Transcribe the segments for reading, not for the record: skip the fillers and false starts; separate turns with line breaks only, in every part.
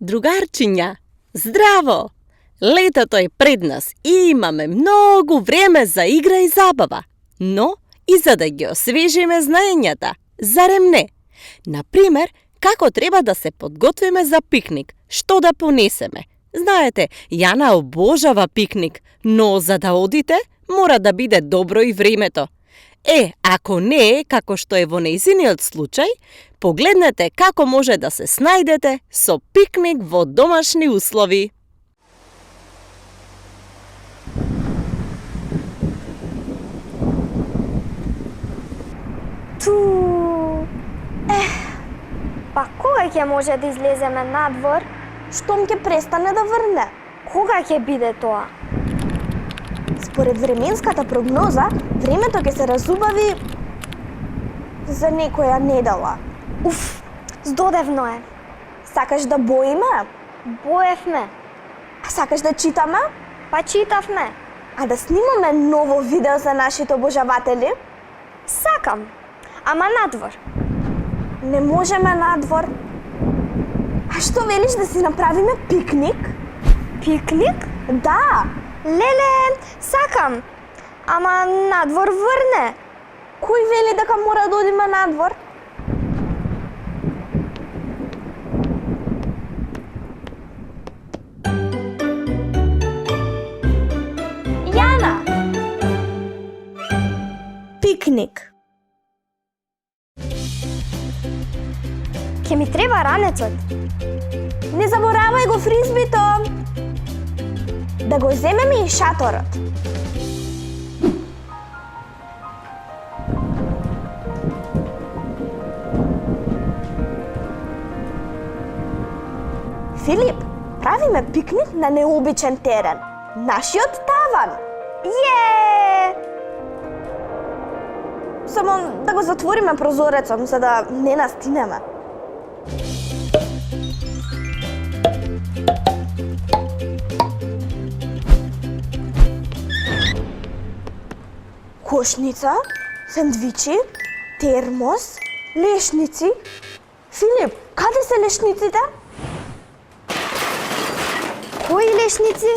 Другарчиња, здраво! Летото е пред нас и имаме многу време за игра и забава. Но и за да ги освежиме знаењата, зарем не? Например, како треба да се подготвиме за пикник, што да понесеме. Знаете, Јана обожава пикник, но за да одите, мора да биде добро и времето. Ако не е како што е во нејзиниот случај, погледнете како може да се снајдете со пикник во домашни услови.
Па кога ќе може да излеземе надвор?
Штом ќе престане да врне?
Кога ќе биде тоа?
Според временската прогноза, времето ќе се разубави за некоја недела.
Уф, здодевно е.
Сакаш да боиме?
Боевме.
А сакаш да читаме?
Па читавме.
А да снимаме ново видео за нашите обожаватели?
Сакам. Ама надвор.
Не можеме надвор. А што велиш да си направиме пикник?
Пикник?
Да.
Леле, сакам. Ама надвор врне.
Кој вели дека мора да одиме надвор? Јана! Пикник.
Ке ми треба ранецот.
Не заборавај го фризбито. Да го земеме и шаторот. Филип, правиме пикник на необичен терен. Нашиот таван. Само да го затвориме прозорецот, за да не настинеме. Кошница, сендвичи, термос, лешници. Филип, каде се лешниците?
Кои лешници?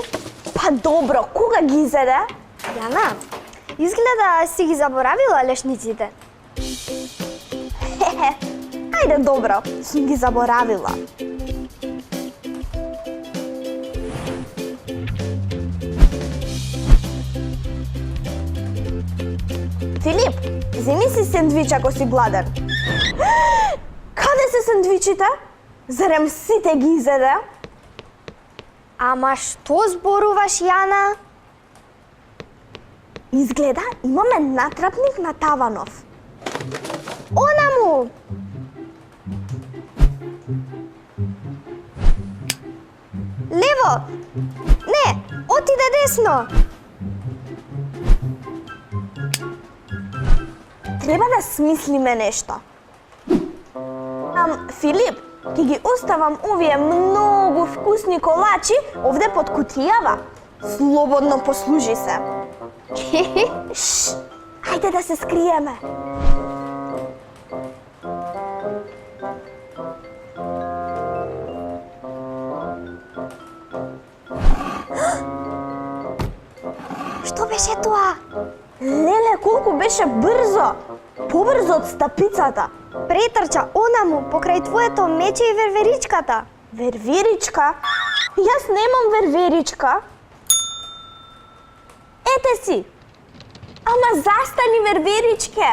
Па добро, кога ги изеде?
Јана, изгледа си ги заборавила лешниците.
Ајде добро, сум ги заборавила. Филип, земи си сендвич ако си гладен. Каде се сендвичите? Зарем сите ги изеде?
Ама што зборуваш, Јана?
Изгледа имаме натрапник на таванов.
Онаму! Лево! Не, отиде десно!
Треба да смислиме нешто. Филип, ќе ги оставам овие многу вкусни колачи овде под кутијава. Слободно послужи се. Шш, ајде да се скриеме.
Што беше тоа?
Леле, колку беше брзо! Побрзо од стапицата.
Претрча онаму, покрај твоето мече и верверичката.
Верверичка? Јас немам верверичка. Ете си. Ама застани, верверичке.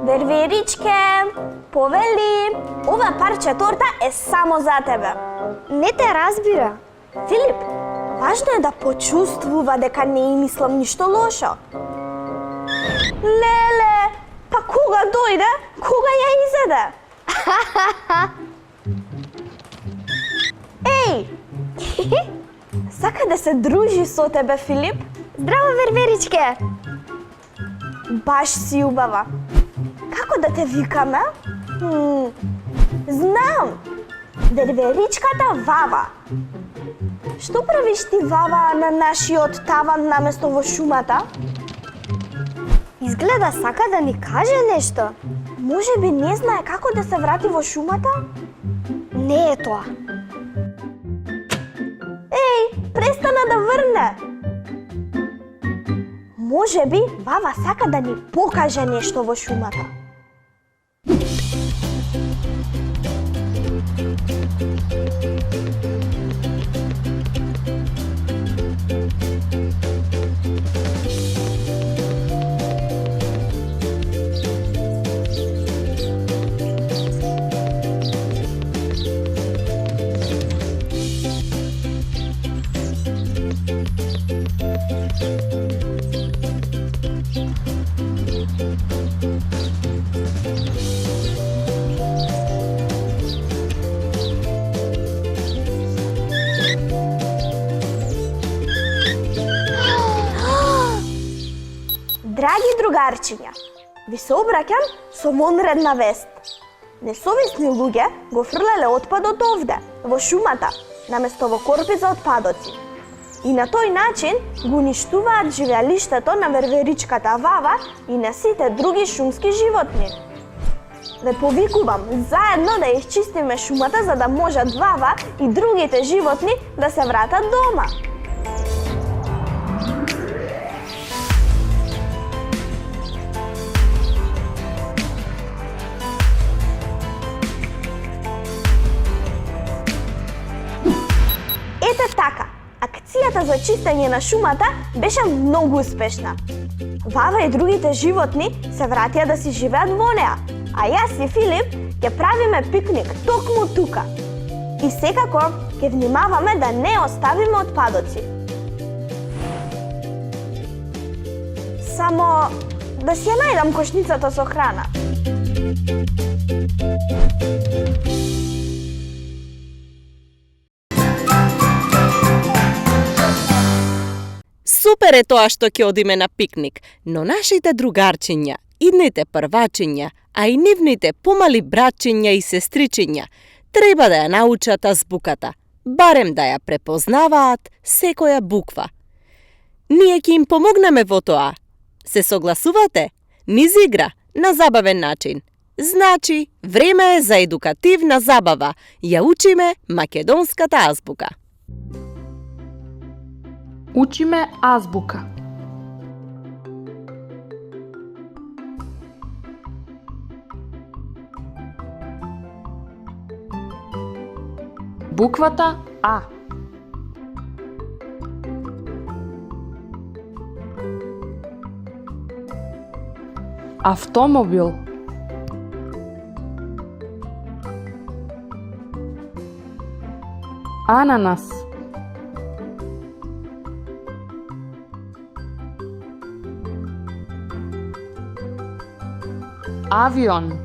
Верверичке, повели, ова парче торта е само за тебе.
Не те разбира.
Филип, важно е да почувствува дека не и мислам ништо лошо. Леле, па кога дојде, кога ја изеде? Еј! Сака да се дружи со тебе, Филип?
Здраво, Верверичке!
Баш си убава. Како да те викаме? Знам! Верверичката Вава. Што правиш ти, Вава, на нашиот таван наместо во шумата?
Изгледа сака да ни каже нешто.
Може би не знае како да се врати во шумата?
Не е тоа.
Еј, престана да врне. Може би Вава сака да ни покаже нешто во шумата. Драги другарчиња, ви се обраќам со вонредна вест. Несовесни луѓе го фрлеле отпадот овде, во шумата, наместо во корпи за отпадоци. И на тој начин го уништуваат живеалиштето на верверичката Вава и на сите други шумски животни. Ве повикувам заедно да исчистиме шумата за да можат Вава и другите животни да се вратат дома. Ете така, акцијата за чистење на шумата беше многу успешна. Вава и другите животни се вратија да си живеат во неа, а јас и Филип ќе правиме пикник токму тука. И секако ќе внимаваме да не оставиме отпадоци. Само да си ја најдам кошницата со храна.
Супер е тоа што ќе одиме на пикник, но нашите другарчиња, идните првачиња, а и нивните помали братчиња и сестричиња треба да ја научат азбуката, барем да ја препознаваат секоја буква. Ние ќе им помогнеме во тоа. Се согласувате? Низ игра, на забавен начин. Значи, време е за едукативна забава. Ја учиме македонската азбука.
Учиме азбука. Буквата А. Автомобил. Ананас. Авион.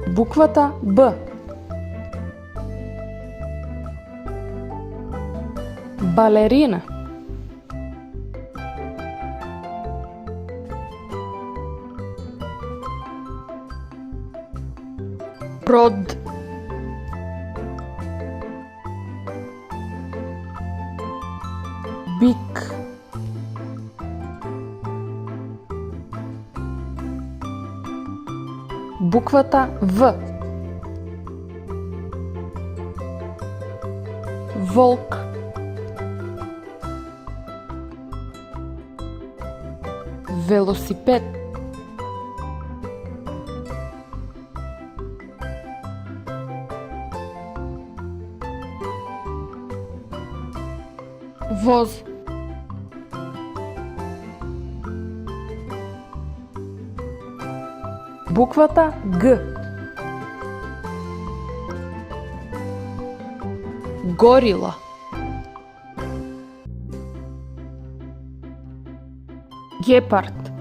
Буквата Б. Балерина. Брод. Бик. Буквата В. Волк. Велосипед. Воз. Буквата Г. Горила. Гепард.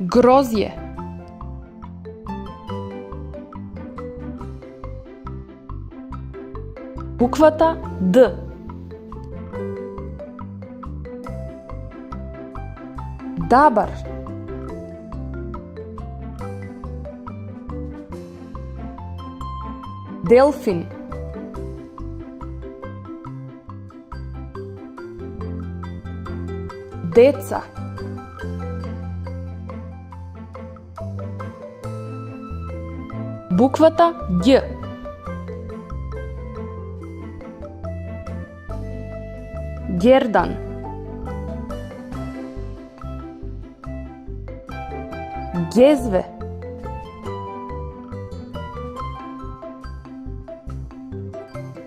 Грозје. Буквата Д. Дабар. Делфин. Деца. Буквата Ѓ. Ѓердан. Ѓезве.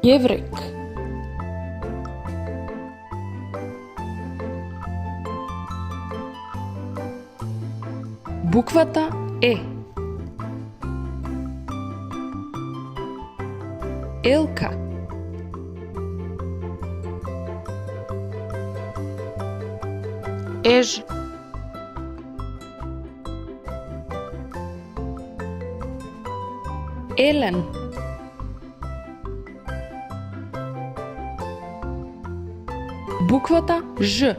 Ѓеврек. Буквата Е. Елка. Еж. Елен. Буквата Ж.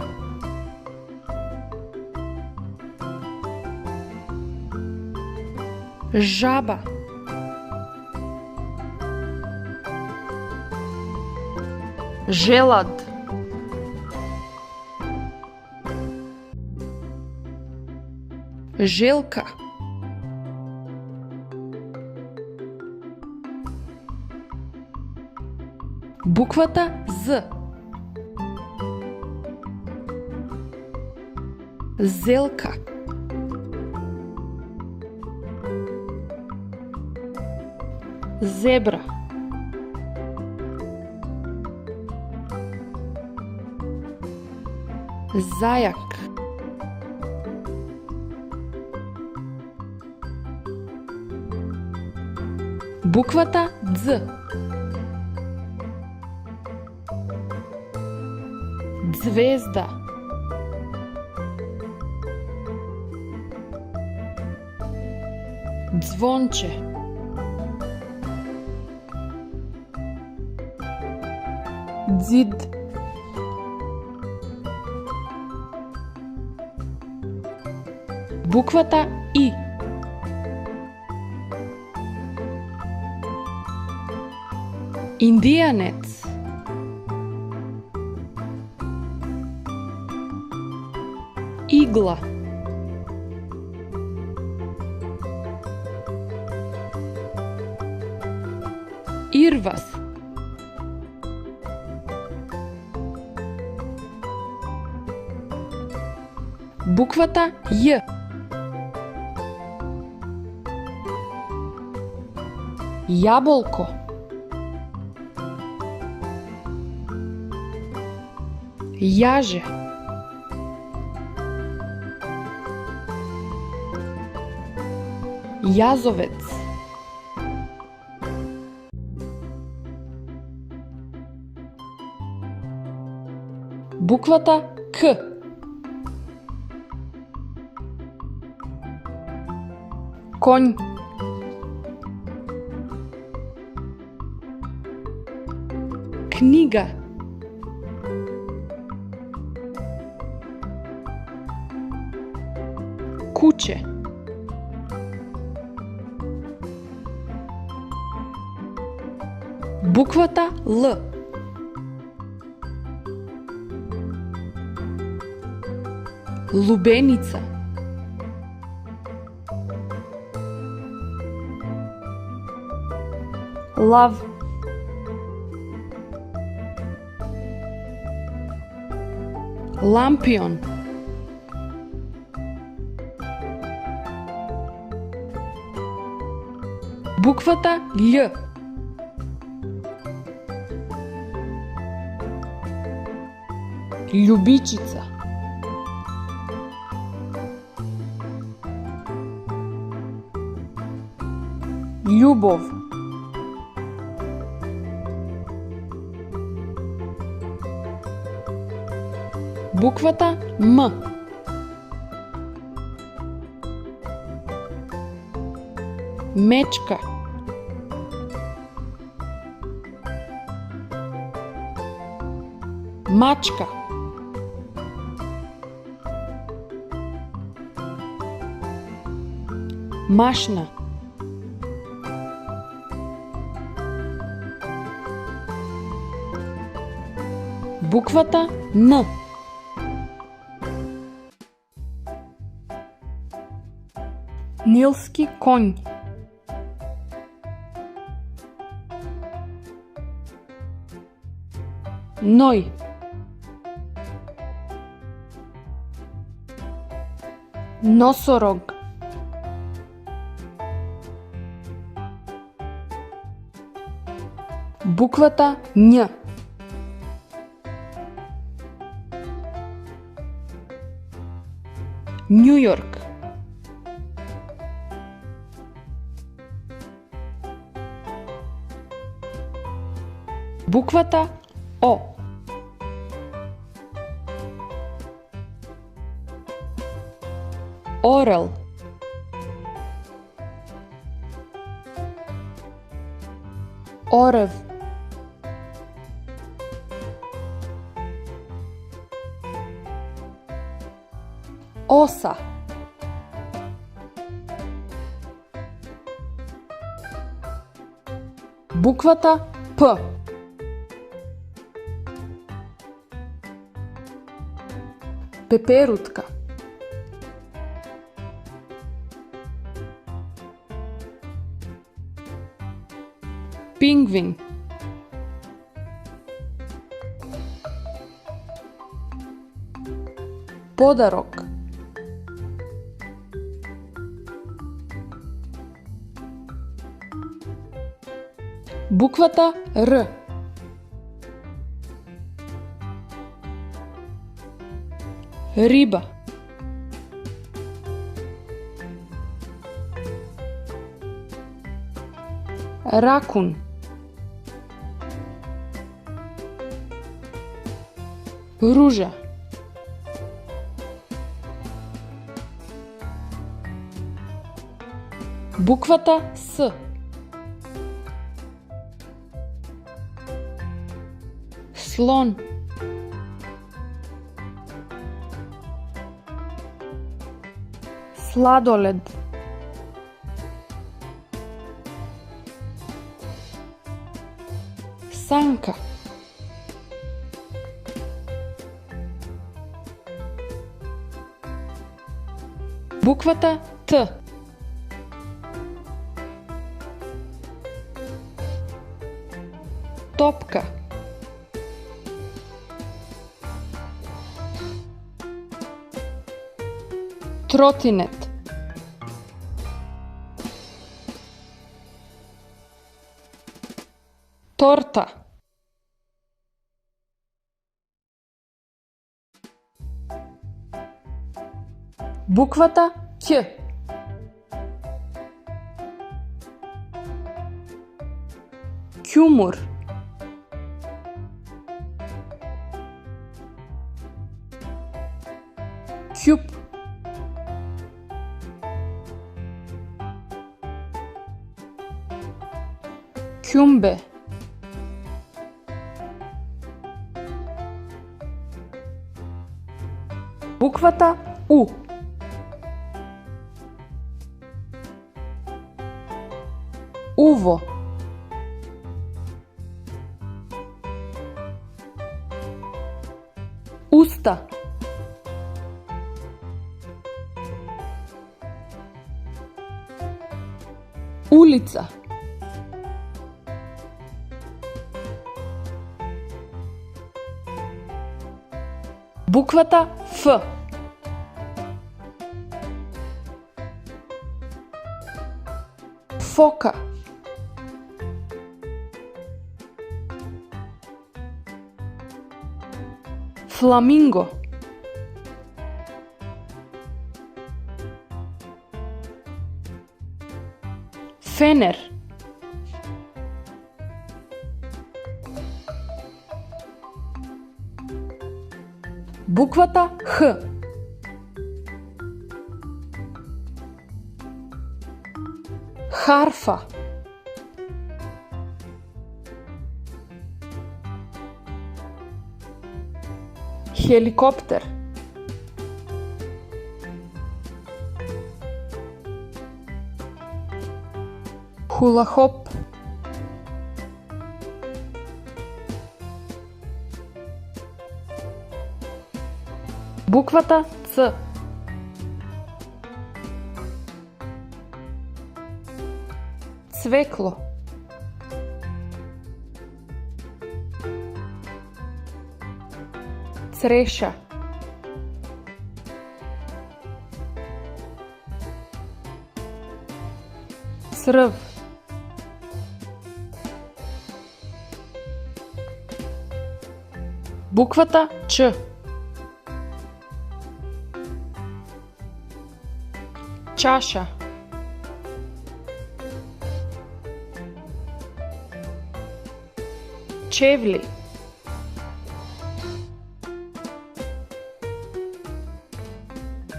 Жаба. Желад. Желка. Буквата З. Зелка. Зебра. Зајак. Буквата Дз. Звезда. Звонче. Дзид. Буквата И. Индијанец. Игла. Ирвас. Буквата Ј. Јаболко. Јаже. Јазовец. Буквата К. Конј. Книга. Куче. Буквата Л. Лубеница. Лав. Лампион. Буквата Л. Љубичица. Љубов. Буквата М. Мечка. Мачка. Машна. Буквата Н. Нилски конј. Ној. Носорог. Буквата Њ. Њујорк. Буквата О. Орел. Орев. Оса. Буквата П. Пеперутка. Пингвин. Подарок. Буквата Р. Риба. Ракун. Ружа. Буквата С. Слон. Сладолед. Санка. Буквата Т. Топка. Тротинет. Торта. Буквата Ќ. Ќумур. Ќуп. Ќумбе. Буквата У. Уво. Уста. Улица. Буквата Ф. Фока. Фламинго. Фенер. Буквата Х. Харфа. Хеликоптер. Хула-хоп. Буквата Ц. Цвекло. Цреша. Цръв. Буквата Ч. Чаша. Чевли.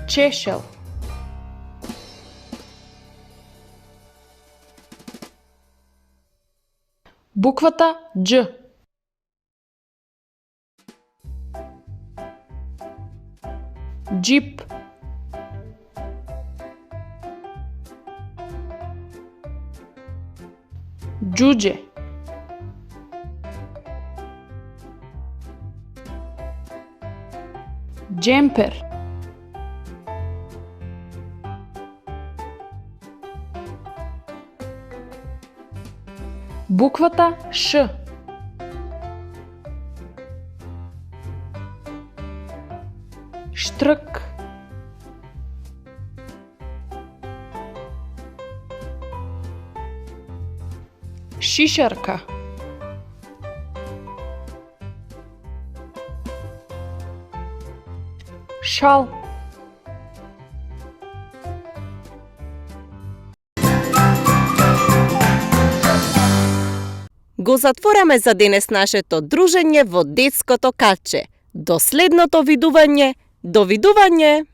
Чешел. Буквата Дж. Джип. Джудже. Джемпер. Буквата Ш. Штрък. Шишарка. Шал.
Го затвораме за денес нашето дружење во детското каче. До следното видување. Довидување!